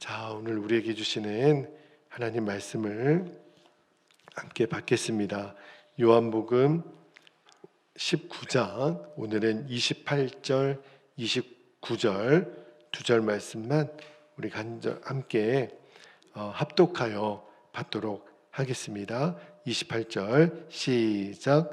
자, 오늘 우리에게 주시는 하나님 말씀을 함께 받겠습니다. 요한복음 19장, 오늘은 28절, 29절 두 절 말씀만 우리 함께 합독하여 받도록 하겠습니다. 28절 시작.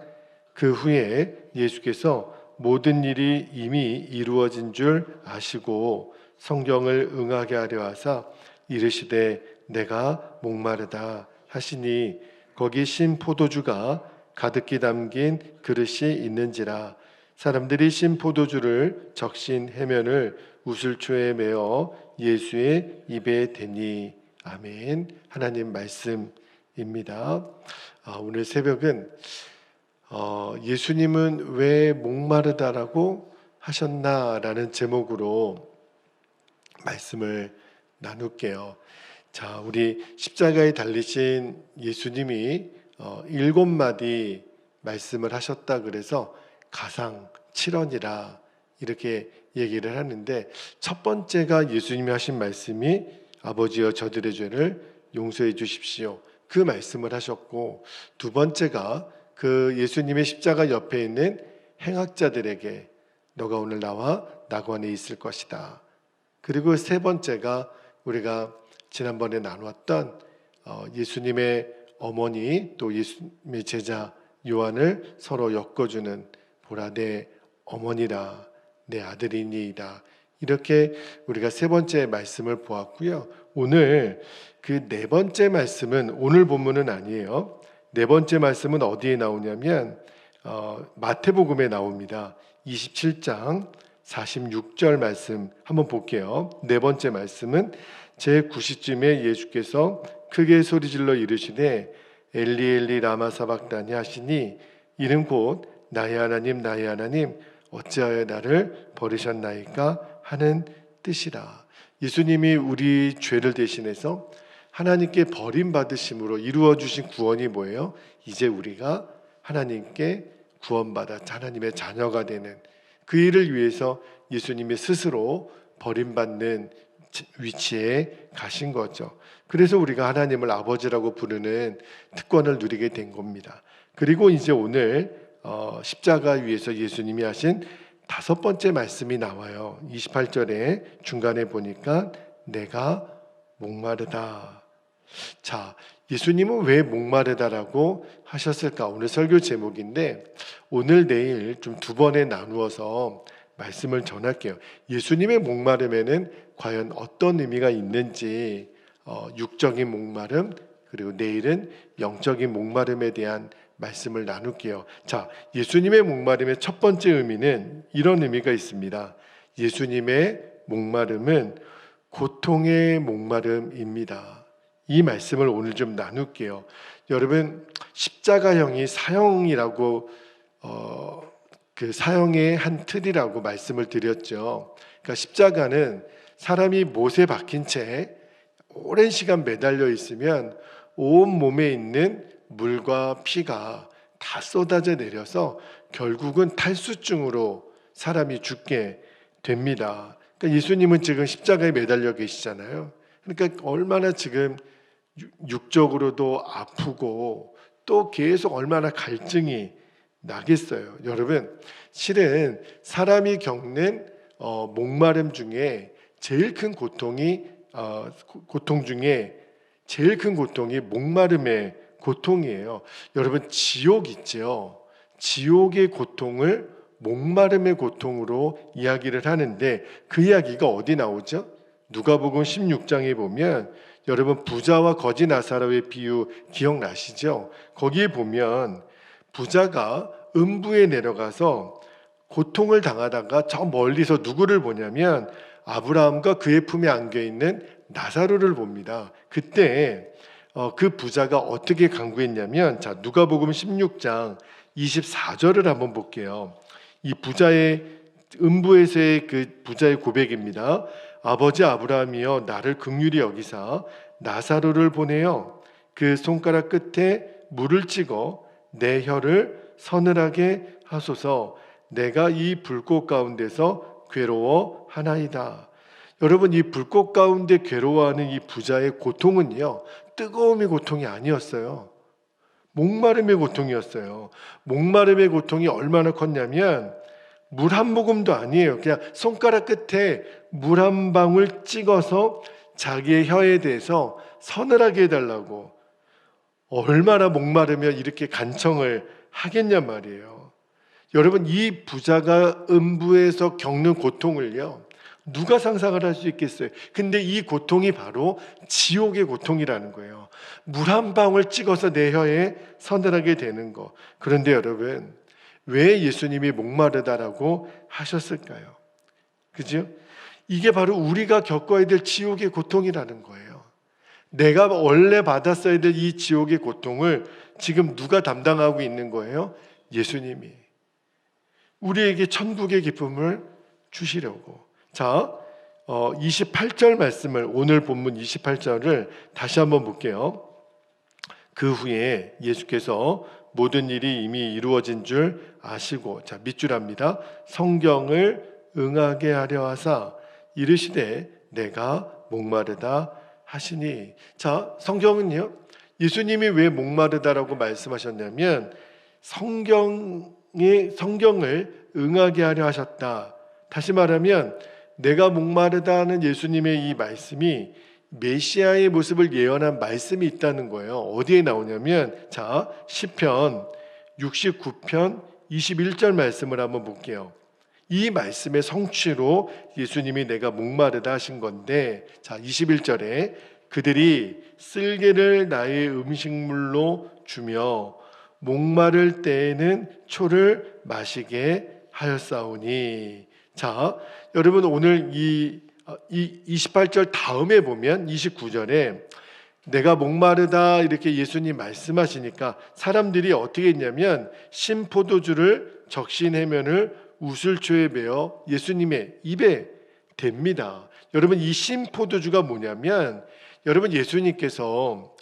그 후에 예수께서 모든 일이 이미 이루어진 줄 아시고 성경을 응하게 하려 하사 이르시되 내가 목마르다 하시니 거기 신 포도주가 가득히 담긴 그릇이 있는지라. 사람들이 신 포도주를 적신 해면을 우슬초에 메어 예수의 입에 대니. 아멘. 하나님 말씀입니다. 오늘 새벽은 예수님은 왜 목마르다라고 하셨나라는 제목으로 말씀을 나눌게요. 자, 우리 십자가에 달리신 예수님이 7마디 말씀을 하셨다 그래서 가상 7언이라 이렇게 얘기를 하는데, 첫 번째가 예수님이 하신 말씀이 아버지여 저들의 죄를 용서해 주십시오, 그 말씀을 하셨고, 두 번째가 그 예수님의 십자가 옆에 있는 행악자들에게 너가 오늘 나와 낙원에 있을 것이다. 그리고 세 번째가 우리가 지난번에 나누었던 예수님의 어머니 또 예수님의 제자 요한을 서로 엮어주는 보라 내 어머니라 내 아들이니이다. 이렇게 우리가 세 번째 말씀을 보았고요. 오늘 그 네 번째 말씀은 오늘 본문은 아니에요. 네 번째 말씀은 어디에 나오냐면 마태복음에 나옵니다. 27장 46절 말씀 한번 볼게요. 네 번째 말씀은 제9시쯤에 예수께서 크게 소리질러 이르시되 엘리 엘리 라마 사박다니 하시니 이는 곧 나의 하나님 나의 하나님 어찌하여 나를 버리셨나이까 하는 뜻이라. 예수님이 우리 죄를 대신해서 하나님께 버림받으심으로 이루어 주신 구원이 뭐예요? 이제 우리가 하나님께 구원받아 하나님의 자녀가 되는 그 일을 위해서 예수님이 스스로 버림받는 위치에 가신 거죠. 그래서 우리가 하나님을 아버지라고 부르는 특권을 누리게 된 겁니다. 그리고 이제 오늘 십자가 위에서 예수님이 하신 다섯 번째 말씀이 나와요. 28절에 중간에 보니까 내가 목마르다. 자, 예수님은 왜 목마르다라고 하셨을까? 오늘 설교 제목인데 오늘 내일 좀 두 번에 나누어서 말씀을 전할게요. 예수님의 목마름에는 과연 어떤 의미가 있는지, 육적인 목마름 그리고 내일은 영적인 목마름에 대한 말씀을 나눌게요. 자, 예수님의 목마름의 첫 번째 의미는 이런 의미가 있습니다. 예수님의 목마름은 고통의 목마름입니다. 이 말씀을 오늘 좀 나눌게요. 여러분, 십자가형이 사형이라고 그 사형의 한 틀이라고 말씀을 드렸죠. 그러니까 십자가는 사람이 못에 박힌 채 오랜 시간 매달려 있으면 온 몸에 있는 물과 피가 다 쏟아져 내려서 결국은 탈수증으로 사람이 죽게 됩니다. 그러니까 예수님은 지금 십자가에 매달려 계시잖아요. 그러니까 얼마나 지금 육적으로도 아프고 또 계속 얼마나 갈증이 나겠어요. 여러분, 실은 사람이 겪는 목마름 중에 제일 큰 고통 중에 제일 큰 고통이 목마름의 고통이에요. 여러분, 지옥 있죠. 지옥의 고통을 목마름의 고통으로 이야기를 하는데 그 이야기가 어디 나오죠? 누가복음 16장에 보면 여러분 부자와 거지 나사로의 비유 기억나시죠? 거기에 보면 부자가 음부에 내려가서 고통을 당하다가 저 멀리서 누구를 보냐면 아브라함과 그의 품에 안겨있는 나사로를 봅니다. 그때 그 부자가 어떻게 간구했냐면, 자, 누가복음 16장 24절을 한번 볼게요. 이 부자의 음부에서의 그 부자의 고백입니다. 아버지 아브라함이여 나를 긍휼히 여기사 나사로를 보내어 그 손가락 끝에 물을 찍어 내 혀를 서늘하게 하소서. 내가 이 불꽃 가운데서 괴로워하나이다. 여러분, 이 불꽃 가운데 괴로워하는 이 부자의 고통은요, 뜨거움의 고통이 아니었어요. 목마름의 고통이었어요. 목마름의 고통이 얼마나 컸냐면 물 한 모금도 아니에요. 그냥 손가락 끝에 물 한 방울 찍어서 자기의 혀에 대해서 서늘하게 해달라고. 얼마나 목마르면 이렇게 간청을 하겠냔 말이에요. 여러분, 이 부자가 음부에서 겪는 고통을요, 누가 상상을 할 수 있겠어요? 근데 이 고통이 바로 지옥의 고통이라는 거예요. 물 한 방울 찍어서 내 혀에 서늘하게 되는 거. 그런데 여러분, 왜 예수님이 목마르다라고 하셨을까요? 그죠? 이게 바로 우리가 겪어야 될 지옥의 고통이라는 거예요. 내가 원래 받았어야 될 이 지옥의 고통을 지금 누가 담당하고 있는 거예요? 예수님이. 우리에게 천국의 기쁨을 주시려고. 자, 28절 말씀을, 오늘 본문 28절을 다시 한번 볼게요. 그 후에 예수께서 모든 일이 이미 이루어진 줄 아시고, 자, 밑줄합니다. 성경을 응하게 하려 하사 이르시되 내가 목마르다 하시니. 자, 성경은요, 예수님이 왜 목마르다라고 말씀하셨냐면 성경을 응하게 하려 하셨다. 다시 말하면 내가 목마르다는 예수님의 이 말씀이 메시아의 모습을 예언한 말씀이 있다는 거예요. 어디에 나오냐면, 자, 시편 69편 21절 말씀을 한번 볼게요. 이 말씀의 성취로 예수님이 내가 목마르다 하신 건데, 자, 21절에 그들이 쓸개를 나의 음식물로 주며 목마를 때에는 초를 마시게 하였사오니. 자, 여러분, 오늘 이 28절 다음에 보면 29절에 내가 목마르다 이렇게 예수님 말씀하시니까 사람들이 어떻게 했냐면 신포도주를 적신 해면을 우슬초에 베어 예수님의 입에 댑니다. 여러분, 이 신포도주가 뭐냐면, 여러분, 예수님께서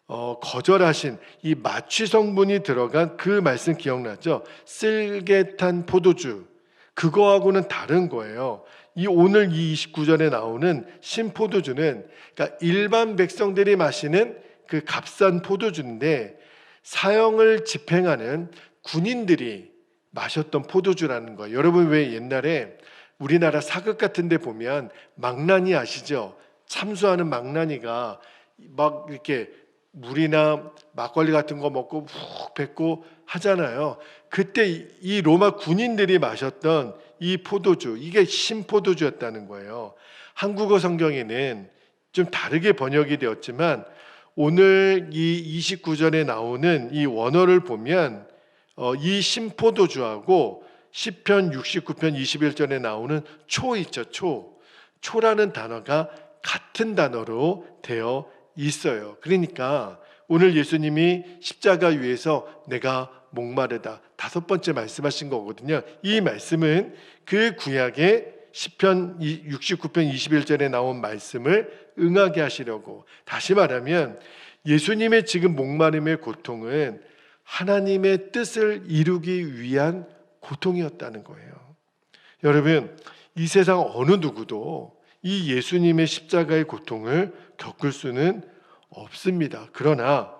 거절하신 이 마취 성분이 들어간 그 말씀 기억나죠? 쓸개탄 포도주. 그거하고는 다른 거예요. 이 오늘 이 29절에 나오는 신포도주는, 그러니까 일반 백성들이 마시는 그 값싼 포도주인데 사형을 집행하는 군인들이 마셨던 포도주라는 거예요. 여러분, 왜 옛날에 우리나라 사극 같은 데 보면 망나니 아시죠? 참수하는 망나니가 막 이렇게 물이나 막걸리 같은 거 먹고 푹 뱉고 하잖아요. 그때 이 로마 군인들이 마셨던 이 포도주, 이게 신포도주였다는 거예요. 한국어 성경에는 좀 다르게 번역이 되었지만 오늘 이 29절에 나오는 이 원어를 보면 이 신포도주하고 시편 69편 21절에 나오는 초 있죠. 초라는 단어가 같은 단어로 되어 있어요. 그러니까 오늘 예수님이 십자가 위에서 내가 목마르다 5번째 말씀하신 거거든요. 이 말씀은 그 구약의 시편 69편 21절에 나온 말씀을 응하게 하시려고. 다시 말하면 예수님의 지금 목마름의 고통은 하나님의 뜻을 이루기 위한 고통이었다는 거예요. 여러분, 이 세상 어느 누구도 이 예수님의 십자가의 고통을 겪을 수는 없습니다. 그러나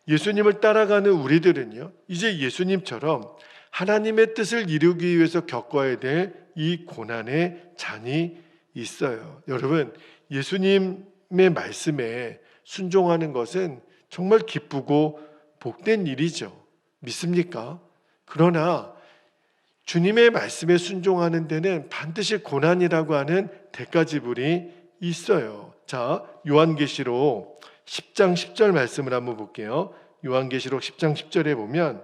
예수님을 따라가는 우리들은요, 이제 예수님처럼 하나님의 뜻을 이루기 위해서 겪어야 될 이 고난의 잔이 있어요. 여러분, 예수님의 말씀에 순종하는 것은 정말 기쁘고 복된 일이죠. 믿습니까? 그러나 주님의 말씀에 순종하는 데는 반드시 고난이라고 하는 대가지불이 있어요. 자, 요한계시록 10장 10절 말씀을 한번 볼게요. 요한계시록 10장 10절에 보면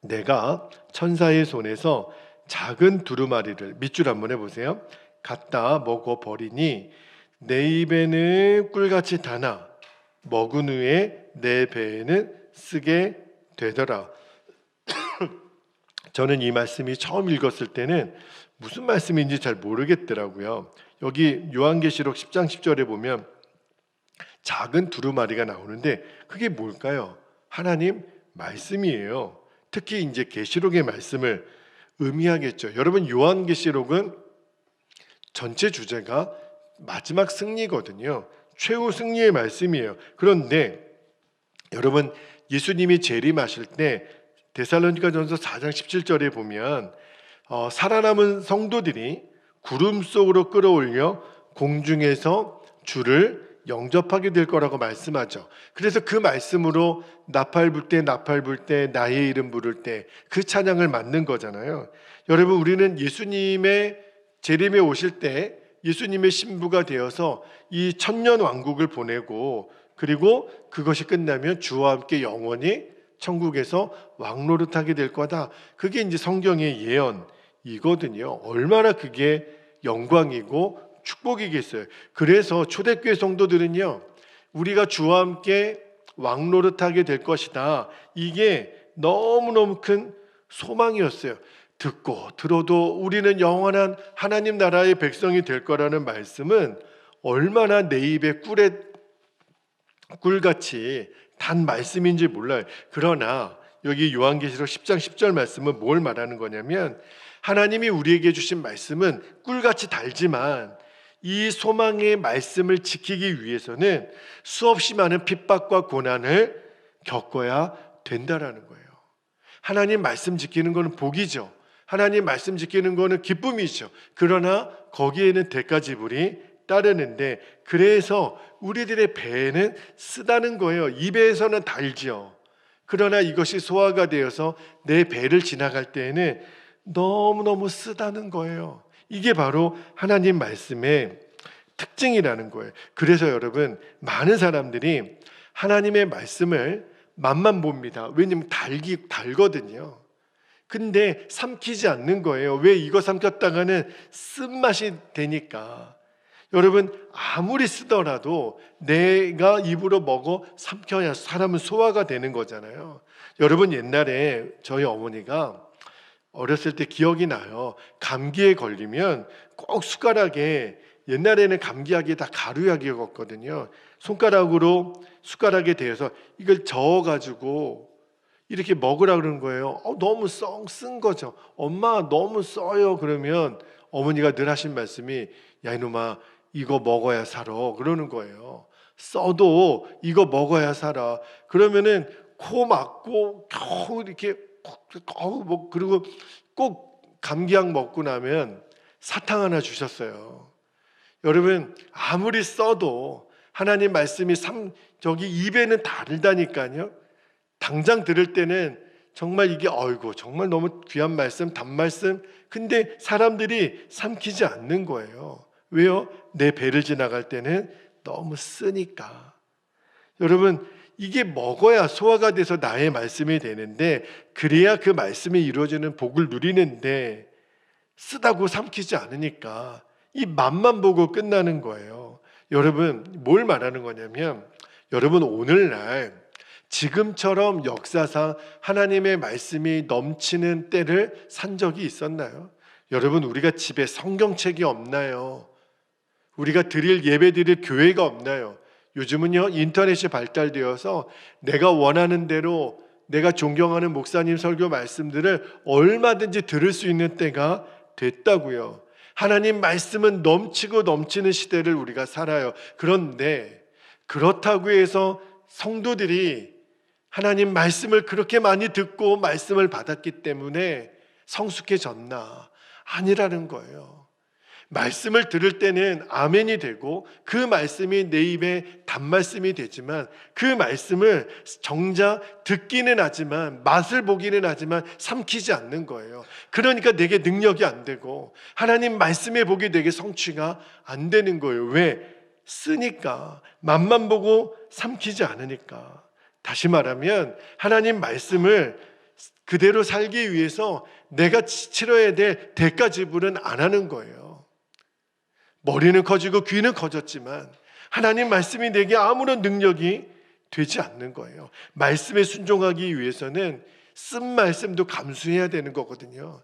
내가 천사의 손에서 작은 두루마리를, 밑줄 한번 해보세요. 갖다 먹어버리니 내 입에는 꿀같이 다나 먹은 후에 내 배에는 쓰게 되더라. 저는 이 말씀이 처음 읽었을 때는 무슨 말씀인지 잘 모르겠더라고요. 여기 요한계시록 10장 10절에 보면 작은 두루마리가 나오는데 그게 뭘까요? 하나님 말씀이에요. 특히 이제 계시록의 말씀을 의미하겠죠. 여러분, 요한계시록은 전체 주제가 마지막 승리거든요. 최후 승리의 말씀이에요. 그런데 여러분, 예수님이 재림하실 때 데살로니가전서 4장 17절에 보면 살아남은 성도들이 구름 속으로 끌어올려 공중에서 주를 영접하게 될 거라고 말씀하죠. 그래서 그 말씀으로 나팔 불 때 나의 이름 부를 때 그 찬양을 맡는 거잖아요. 여러분, 우리는 예수님의 재림에 오실 때 예수님의 신부가 되어서 이 천년 왕국을 보내고, 그리고 그것이 끝나면 주와 함께 영원히 천국에서 왕노릇하게 될 거다. 그게 이제 성경의 예언이거든요. 얼마나 그게 영광이고 축복이겠어요. 그래서 초대교회 성도들은요, 우리가 주와 함께 왕노릇하게 될 것이다, 이게 너무너무 큰 소망이었어요. 듣고 들어도 우리는 영원한 하나님 나라의 백성이 될 거라는 말씀은 얼마나 내 입에 꿀같이 단 말씀인지 몰라요. 그러나 여기 요한계시록 10장 10절 말씀은 뭘 말하는 거냐면, 하나님이 우리에게 주신 말씀은 꿀같이 달지만 이 소망의 말씀을 지키기 위해서는 수없이 많은 핍박과 고난을 겪어야 된다라는 거예요. 하나님 말씀 지키는 것은 복이죠. 하나님 말씀 지키는 것은 기쁨이죠. 그러나 거기에는 대가 지불이 따르는데, 그래서 우리들의 배에는 쓰다는 거예요. 입에서는 달지요. 그러나 이것이 소화가 되어서 내 배를 지나갈 때에는 너무너무 쓰다는 거예요. 이게 바로 하나님 말씀의 특징이라는 거예요. 그래서 여러분, 많은 사람들이 하나님의 말씀을 맛만 봅니다. 왜냐하면 달거든요. 근데 삼키지 않는 거예요. 왜? 이거 삼켰다가는 쓴맛이 되니까. 여러분, 아무리 쓰더라도 내가 입으로 먹어 삼켜야 사람은 소화가 되는 거잖아요. 여러분, 옛날에 저희 어머니가 어렸을 때 기억이 나요. 감기에 걸리면 꼭 숟가락에, 옛날에는 감기약이 다 가루약이었거든요. 손가락으로 숟가락에 대어서 이걸 저어가지고 이렇게 먹으라 그러는 거예요. 너무 쓴 거죠. 엄마 너무 써요. 그러면 어머니가 늘 하신 말씀이, 야 이놈아, 이거 먹어야 살아, 그러는 거예요. 써도 이거 먹어야 살아. 그러면은 코 막고 겨우 이렇게 그리고 꼭 감기약 먹고 나면 사탕 하나 주셨어요. 여러분, 아무리 써도 하나님 말씀이 저기 입에는 다르다니까요. 당장 들을 때는 정말 이게 정말 너무 귀한 말씀, 단말씀. 근데 사람들이 삼키지 않는 거예요. 왜요? 내 배를 지나갈 때는 너무 쓰니까. 여러분, 이게 먹어야 소화가 돼서 나의 말씀이 되는데, 그래야 그 말씀이 이루어지는 복을 누리는데, 쓰다고 삼키지 않으니까 이 맛만 보고 끝나는 거예요. 여러분, 뭘 말하는 거냐면, 여러분, 오늘날 지금처럼 역사상 하나님의 말씀이 넘치는 때를 산 적이 있었나요? 여러분, 우리가 집에 성경책이 없나요? 우리가 예배 드릴 교회가 없나요? 요즘은요, 인터넷이 발달되어서 내가 원하는 대로 내가 존경하는 목사님 설교 말씀들을 얼마든지 들을 수 있는 때가 됐다고요. 하나님 말씀은 넘치고 넘치는 시대를 우리가 살아요. 그런데 그렇다고 해서 성도들이 하나님 말씀을 그렇게 많이 듣고 말씀을 받았기 때문에 성숙해졌나? 아니라는 거예요. 말씀을 들을 때는 아멘이 되고 그 말씀이 내 입에 단말씀이 되지만, 그 말씀을 정작 듣기는 하지만, 맛을 보기는 하지만 삼키지 않는 거예요. 그러니까 내게 능력이 안 되고 하나님 말씀의 복이 내게 성취가 안 되는 거예요. 왜? 쓰니까, 맛만 보고 삼키지 않으니까. 다시 말하면 하나님 말씀을 그대로 살기 위해서 내가 치러야 될 대가 지불은 안 하는 거예요. 머리는 커지고 귀는 커졌지만 하나님 말씀이 내게 아무런 능력이 되지 않는 거예요. 말씀에 순종하기 위해서는 쓴 말씀도 감수해야 되는 거거든요.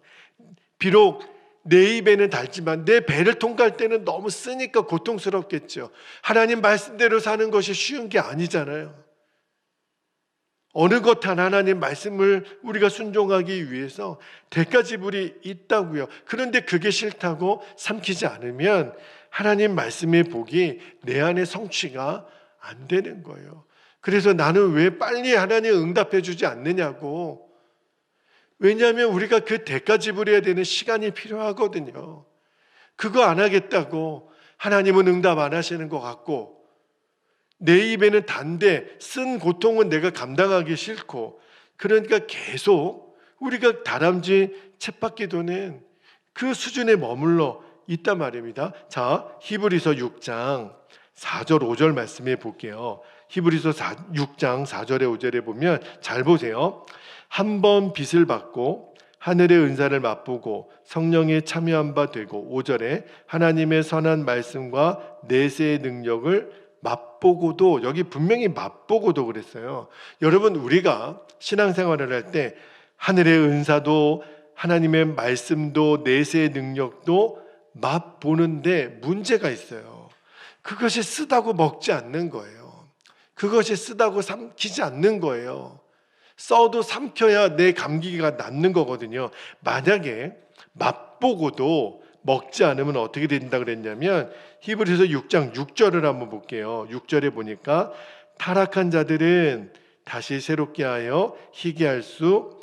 비록 내 입에는 달지만 내 배를 통과할 때는 너무 쓰니까 고통스럽겠죠. 하나님 말씀대로 사는 것이 쉬운 게 아니잖아요. 어느 것 하나님 말씀을 우리가 순종하기 위해서 대가 지불이 있다고요. 그런데 그게 싫다고 삼키지 않으면 하나님 말씀의 복이 내 안에 성취가 안 되는 거예요. 그래서 나는 왜 빨리 하나님 응답해 주지 않느냐고. 왜냐하면 우리가 그 대가 지불해야 되는 시간이 필요하거든요. 그거 안 하겠다고 하나님은 응답 안 하시는 것 같고, 내 입에는 단데 쓴 고통은 내가 감당하기 싫고, 그러니까 계속 우리가 다람쥐 쳇바퀴도는 그 수준에 머물러 있단 말입니다. 자, 히브리서 6장 4절 5절 말씀해 볼게요. 히브리서 6장 4절에 5절에 보면 잘 보세요. 한 번 빚을 받고 하늘의 은사를 맛보고 성령에 참여한 바 되고, 5절에 하나님의 선한 말씀과 내세의 능력을 맛보고도, 여기 분명히 맛보고도 그랬어요. 여러분, 우리가 신앙생활을 할 때 하늘의 은사도 하나님의 말씀도 내세의 능력도 맛보는데 문제가 있어요. 그것이 쓰다고 먹지 않는 거예요. 그것이 쓰다고 삼키지 않는 거예요. 써도 삼켜야 내 감기가 낫는 거거든요. 만약에 맛보고도 먹지 않으면 어떻게 된다 그랬냐면, 히브리서 6장 6절을 한번 볼게요. 6절에 보니까 타락한 자들은 다시 새롭게 하여 회개할 수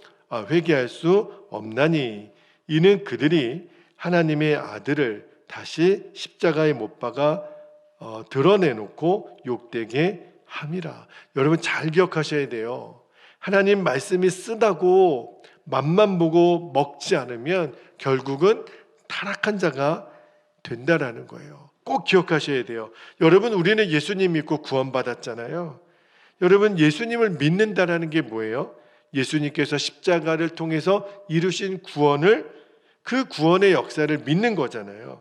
없나니, 이는 그들이 하나님의 아들을 다시 십자가에 못 박아 드러내놓고 욕되게 함이라. 여러분 잘 기억하셔야 돼요. 하나님 말씀이 쓰다고 맛만 보고 먹지 않으면 결국은 타락한 자가 된다라는 거예요. 꼭 기억하셔야 돼요. 여러분, 우리는 예수님 믿고 구원받았잖아요. 여러분, 예수님을 믿는다라는 게 뭐예요? 예수님께서 십자가를 통해서 이루신 구원을, 그 구원의 역사를 믿는 거잖아요.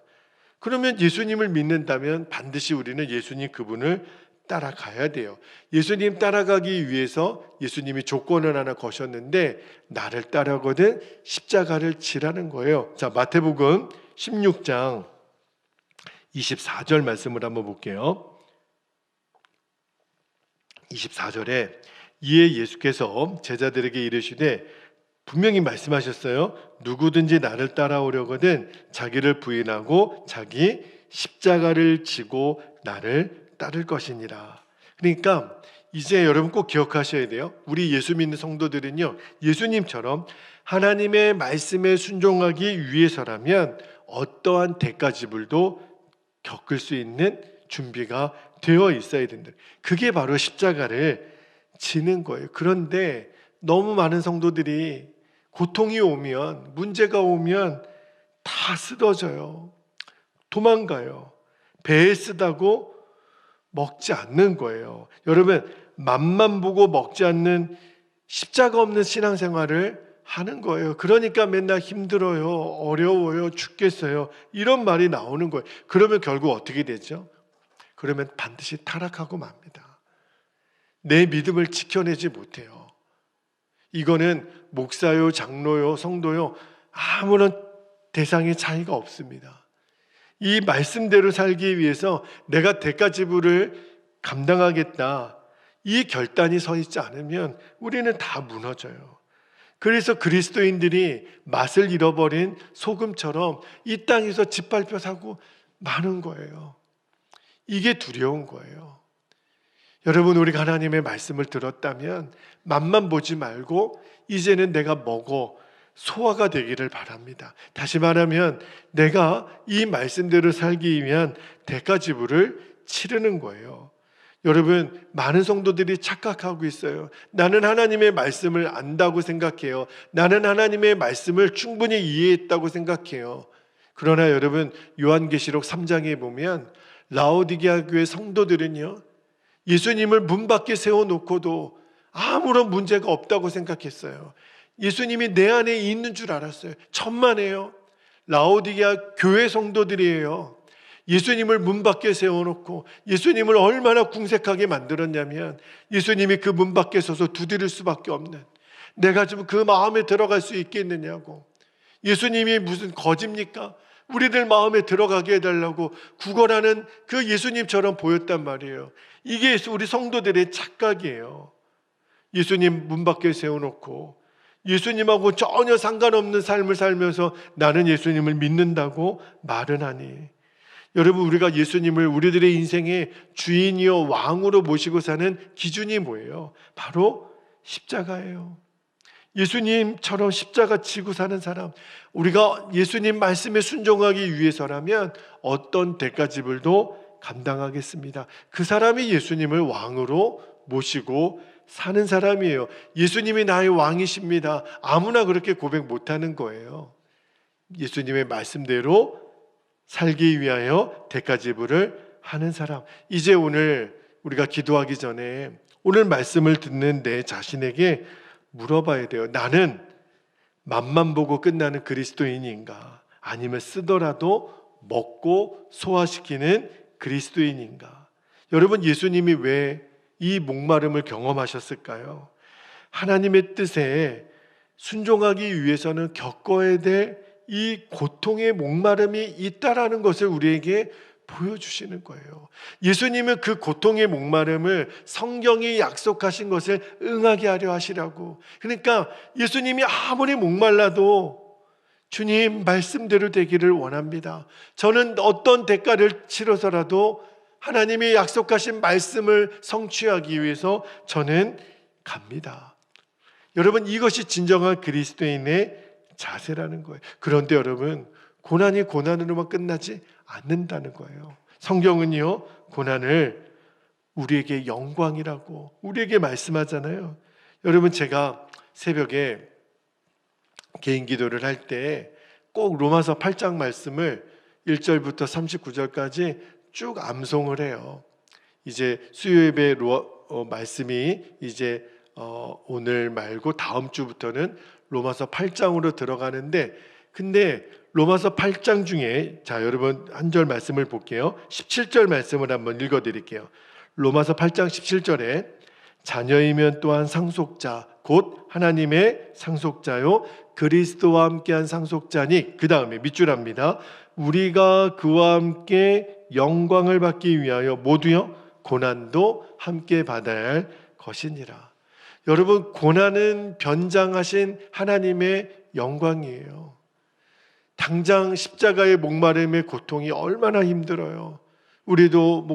그러면 예수님을 믿는다면 반드시 우리는 예수님 그분을 따라가야 돼요. 예수님 따라가기 위해서 예수님이 조건을 하나 거셨는데, 나를 따라거든 십자가를 지라는 거예요. 자, 마태복음 16장 24절 말씀을 한번 볼게요. 24절에 이에 예수께서 제자들에게 이르시되, 분명히 말씀하셨어요. 누구든지 나를 따라오려거든 자기를 부인하고 자기 십자가를 지고 나를 따를 것이니라. 그러니까 이제 여러분 꼭 기억하셔야 돼요. 우리 예수 믿는 성도들은요, 예수님처럼 하나님의 말씀에 순종하기 위해서라면 어떠한 대가 지불도 겪을 수 있는 준비가 되어 있어야 된다. 그게 바로 십자가를 지는 거예요. 그런데 너무 많은 성도들이 고통이 오면, 문제가 오면 다 쓰러져요. 도망가요. 배에 쓰다고 먹지 않는 거예요. 여러분, 맛만 보고 먹지 않는 십자가 없는 신앙생활을 하는 거예요. 그러니까 맨날 힘들어요, 어려워요, 죽겠어요, 이런 말이 나오는 거예요. 그러면 결국 어떻게 되죠? 그러면 반드시 타락하고 맙니다. 내 믿음을 지켜내지 못해요. 이거는 목사요, 장로요, 성도요, 아무런 대상의 차이가 없습니다. 이 말씀대로 살기 위해서 내가 대가 지불을 감당하겠다, 이 결단이 서 있지 않으면 우리는 다 무너져요. 그래서 그리스도인들이 맛을 잃어버린 소금처럼 이 땅에서 짓밟혀 사고 마는 거예요. 이게 두려운 거예요. 여러분, 우리가 하나님의 말씀을 들었다면 맛만 보지 말고 이제는 내가 먹어 소화가 되기를 바랍니다. 다시 말하면 내가 이 말씀대로 살기 위한 대가 지불을 치르는 거예요. 여러분, 많은 성도들이 착각하고 있어요. 나는 하나님의 말씀을 안다고 생각해요. 나는 하나님의 말씀을 충분히 이해했다고 생각해요. 그러나 여러분, 요한계시록 3장에 보면 라오디게아 교회 성도들은요, 예수님을 문 밖에 세워놓고도 아무런 문제가 없다고 생각했어요. 예수님이 내 안에 있는 줄 알았어요. 천만에요. 라오디게아 교회 성도들이에요. 예수님을 문 밖에 세워놓고 예수님을 얼마나 궁색하게 만들었냐면, 예수님이 그 문 밖에 서서 두드릴 수밖에 없는, 내가 지금 그 마음에 들어갈 수 있겠느냐고. 예수님이 무슨 거짓입니까? 우리들 마음에 들어가게 해달라고 구걸하는 그 예수님처럼 보였단 말이에요. 이게 우리 성도들의 착각이에요. 예수님 문 밖에 세워놓고 예수님하고 전혀 상관없는 삶을 살면서 나는 예수님을 믿는다고 말은 하니, 여러분, 우리가 예수님을 우리들의 인생의 주인이요 왕으로 모시고 사는 기준이 뭐예요? 바로 십자가예요. 예수님처럼 십자가 지고 사는 사람, 우리가 예수님 말씀에 순종하기 위해서라면 어떤 대가지불도 감당하겠습니다. 그 사람이 예수님을 왕으로 모시고 사는 사람이에요. 예수님이 나의 왕이십니다. 아무나 그렇게 고백 못하는 거예요. 예수님의 말씀대로 살기 위하여 대가지불을 하는 사람. 이제 오늘 우리가 기도하기 전에 오늘 말씀을 듣는 내 자신에게 물어봐야 돼요. 나는 맛만 보고 끝나는 그리스도인인가? 아니면 쓰더라도 먹고 소화시키는 그리스도인인가? 여러분, 예수님이 왜 이 목마름을 경험하셨을까요? 하나님의 뜻에 순종하기 위해서는 겪어야 될 이 고통의 목마름이 있다라는 것을 우리에게 보여주시는 거예요. 예수님은 그 고통의 목마름을 성경이 약속하신 것을 응하게 하려 하시라고. 그러니까 예수님이 아무리 목말라도 주님 말씀대로 되기를 원합니다. 저는 어떤 대가를 치러서라도 하나님이 약속하신 말씀을 성취하기 위해서 저는 갑니다. 여러분, 이것이 진정한 그리스도인의 자세라는 거예요. 그런데 여러분, 고난이 고난으로만 끝나지 않는다는 거예요. 성경은요, 고난을 우리에게 영광이라고 우리에게 말씀하잖아요. 여러분, 제가 새벽에 개인 기도를 할 때 꼭 로마서 8장 말씀을 1절부터 39절까지 쭉 암송을 해요. 이제 수요예배 말씀이 이제 오늘 말고 다음 주부터는 로마서 8장으로 들어가는데, 근데 로마서 8장 중에, 자, 여러분 한 절 말씀을 볼게요. 17절 말씀을 한번 읽어드릴게요. 로마서 8장 17절에 자녀이면 또한 상속자 곧 하나님의 상속자요 그리스도와 함께한 상속자니, 그 다음에 밑줄합니다. 우리가 그와 함께 영광을 받기 위하여 모두요 고난도 함께 받아야 할 것이니라. 여러분, 고난은 변장하신 하나님의 영광이에요. 당장 십자가의 목마름의 고통이 얼마나 힘들어요. 우리도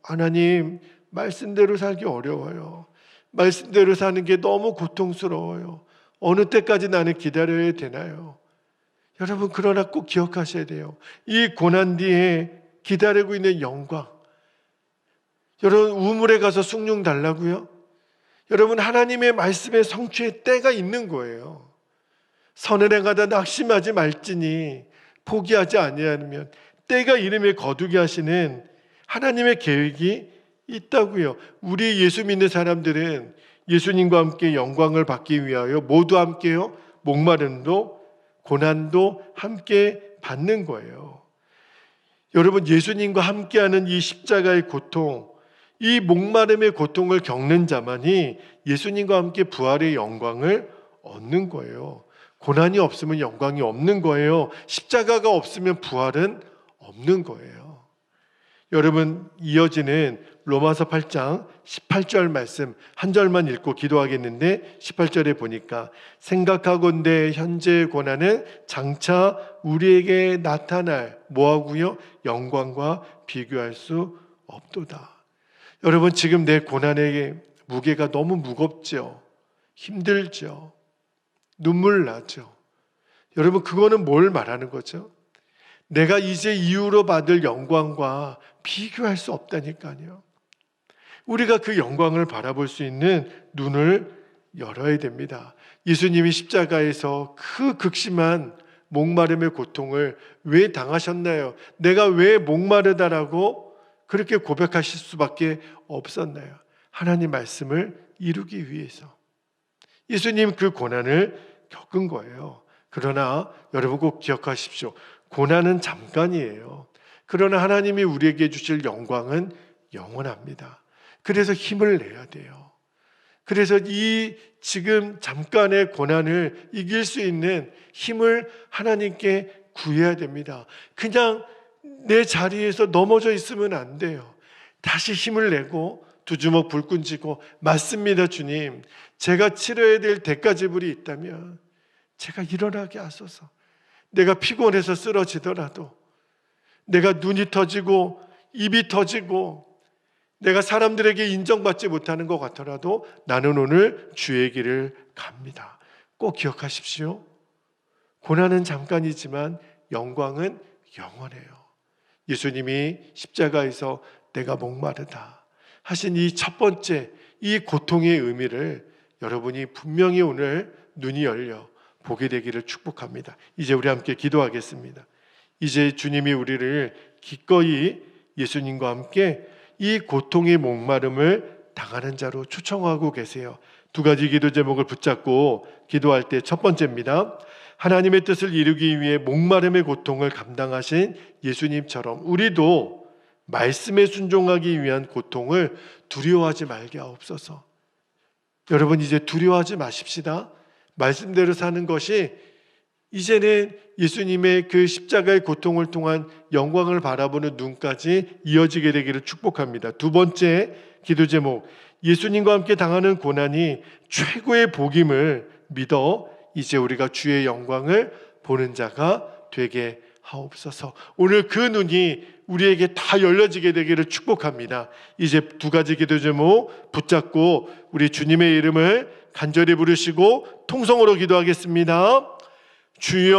하나님 말씀대로 살기 어려워요. 말씀대로 사는 게 너무 고통스러워요. 어느 때까지 나는 기다려야 되나요? 여러분, 그러나 꼭 기억하셔야 돼요. 이 고난 뒤에 기다리고 있는 영광. 여러분, 우물에 가서 숭늉 달라고요? 여러분, 하나님의 말씀의 성취의 때가 있는 거예요. 선을 행하다 낙심하지 말지니 포기하지 아니하면 때가 이름에 거두게 하시는 하나님의 계획이 있다고요. 우리 예수 믿는 사람들은 예수님과 함께 영광을 받기 위하여 모두 함께요 목마름도 고난도 함께 받는 거예요. 여러분, 예수님과 함께하는 이 십자가의 고통, 이 목마름의 고통을 겪는 자만이 예수님과 함께 부활의 영광을 얻는 거예요. 고난이 없으면 영광이 없는 거예요. 십자가가 없으면 부활은 없는 거예요. 여러분, 이어지는 로마서 8장 18절 말씀 한 절만 읽고 기도하겠는데, 18절에 보니까 생각하건대 현재의 고난은 장차 우리에게 나타날 뭐하고요? 영광과 비교할 수 없도다. 여러분, 지금 내 고난의 무게가 너무 무겁죠? 힘들죠? 눈물 나죠? 여러분, 그거는 뭘 말하는 거죠? 내가 이제 이후로 받을 영광과 비교할 수 없다니까요. 우리가 그 영광을 바라볼 수 있는 눈을 열어야 됩니다. 예수님이 십자가에서 그 극심한 목마름의 고통을 왜 당하셨나요? 내가 왜 목마르다라고 그렇게 고백하실 수밖에 없었나요? 하나님 말씀을 이루기 위해서. 예수님 그 고난을 겪은 거예요. 그러나 여러분 꼭 기억하십시오. 고난은 잠깐이에요. 그러나 하나님이 우리에게 주실 영광은 영원합니다. 그래서 힘을 내야 돼요. 그래서 이 지금 잠깐의 고난을 이길 수 있는 힘을 하나님께 구해야 됩니다. 그냥 내 자리에서 넘어져 있으면 안 돼요. 다시 힘을 내고 두 주먹 불끈 쥐고 맞습니다 주님, 제가 치러야 될 대가 지불이 있다면 제가 일어나게 하소서. 내가 피곤해서 쓰러지더라도, 내가 눈이 터지고 입이 터지고 내가 사람들에게 인정받지 못하는 것 같더라도 나는 오늘 주의 길을 갑니다. 꼭 기억하십시오. 고난은 잠깐이지만 영광은 영원해요. 예수님이 십자가에서 내가 목마르다 하신 이 첫 번째 이 고통의 의미를 여러분이 분명히 오늘 눈이 열려 보게 되기를 축복합니다. 이제 우리 함께 기도하겠습니다. 이제 주님이 우리를 기꺼이 예수님과 함께 이 고통의 목마름을 당하는 자로 초청하고 계세요. 두 가지 기도 제목을 붙잡고 기도할 때 첫 번째입니다. 하나님의 뜻을 이루기 위해 목마름의 고통을 감당하신 예수님처럼 우리도 말씀에 순종하기 위한 고통을 두려워하지 말게 하옵소서. 여러분, 이제 두려워하지 마십시다. 말씀대로 사는 것이 이제는 예수님의 그 십자가의 고통을 통한 영광을 바라보는 눈까지 이어지게 되기를 축복합니다. 두 번째 기도 제목, 예수님과 함께 당하는 고난이 최고의 복임을 믿어 이제 우리가 주의 영광을 보는 자가 되게 하옵소서. 오늘 그 눈이 우리에게 다 열려지게 되기를 축복합니다. 이제 두 가지 기도 제목 붙잡고 우리 주님의 이름을 간절히 부르시고 통성으로 기도하겠습니다. 주여